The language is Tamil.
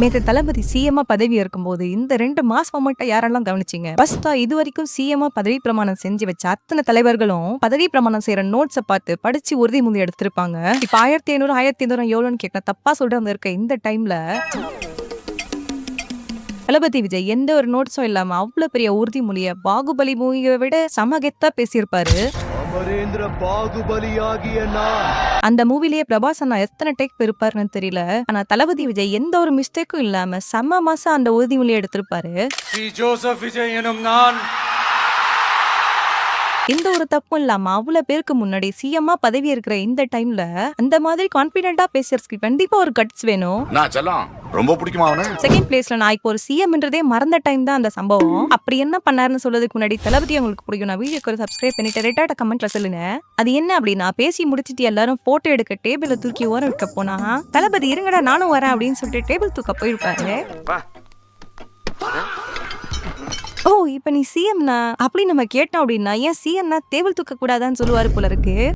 நேத்து தளபதி சிஎம்மா பதவி இருக்கும்போது இந்த 2 மாஸ் மொமெண்ட்டை யாரெல்லாம் கவனிச்சீங்க? ஃபர்ஸ்ட்டா இதுவரைக்கும் சிஎம்மா பதவி பிரமாணம் செஞ்சு வச்ச அத்தனை தலைவர்களும் பதவி பிரமாணம் செய்யற நோட்ஸ பார்த்து படிச்சு உறுதிமொழி எடுத்திருப்பாங்க. இப்ப 1500 1500 எவ்வளோன்னு கேட்டா தப்பா சொல்றாங்க இருக்க இந்த டைம்ல தளபதி விஜய் எந்த ஒரு நோட்ஸும் இல்லாம அவ்வளவு பெரிய உறுதிமொழிய பாகுபலி மூவியை விட செம கெத்தா பேசியிருப்பாரு. அமரேந்திர பாகுபலியாகிய நான் அந்த மூவிலேயே பிரபாஸ் அண்ணா எத்தனை டேக் இருப்பாருன்னு தெரியல. ஆனா தளபதி விஜய் எந்த ஒரு மிஸ்டேக்கும் இல்லாம செம்ம மாசா அந்த உறுதிமொழியை எடுத்திருப்பாரு. ஸ்ரீ ஜோசப் விஜய் எனும் நான் எந்த ஒரு தப்பும் இல்லாம அவ்வளவு பேருக்கு முன்னாடி சிஎம்மா பதவி இருக்கிற இந்த டைம்ல அந்த மாதிரி கான்பிடென்ட்டா பேசுறதுக்கு கண்டிப்பா ஒரு கட்ஸ் வேணும். நான் செல்லம் ரொம்ப பிடிக்குமா அவனே. செகண்ட் பிளேஸ்ல நான் இப்போ ஒரு சிஎம்ன்றதே மறந்த டைம் தான் அந்த சம்பவம். அப்படி என்ன பண்ணாருன்னு சொல்றதுக்கு முன்னாடி தளபதி உங்களுக்கு பிடிக்கும் நான் வீடியோக்கு சப்ஸ்கிரைப் பண்ணிட்டு ரெட்டாட்ட கமெண்ட்ல சொல்லுங்க. அது என்ன அப்படின்னா பேசி முடிச்சிட்டு எல்லாரும் போட்டோ எடுக்க டேபிள தூக்கி ஓரம் வைக்க போனா தளபதி இருங்கடா நானும் வரேன் அப்படின்னு சொல்லிட்டு டேபிள் தூக்க போயிருப்பாரு. ஓ இப்ப நீ சிஎம்னா அப்படி நம்ம கேட்டோம் அப்படின்னா ஏன் சிஎம்னா டேபிள் தூக்க கூடாதான்னு சொல்லுவாரு போல இருக்கு.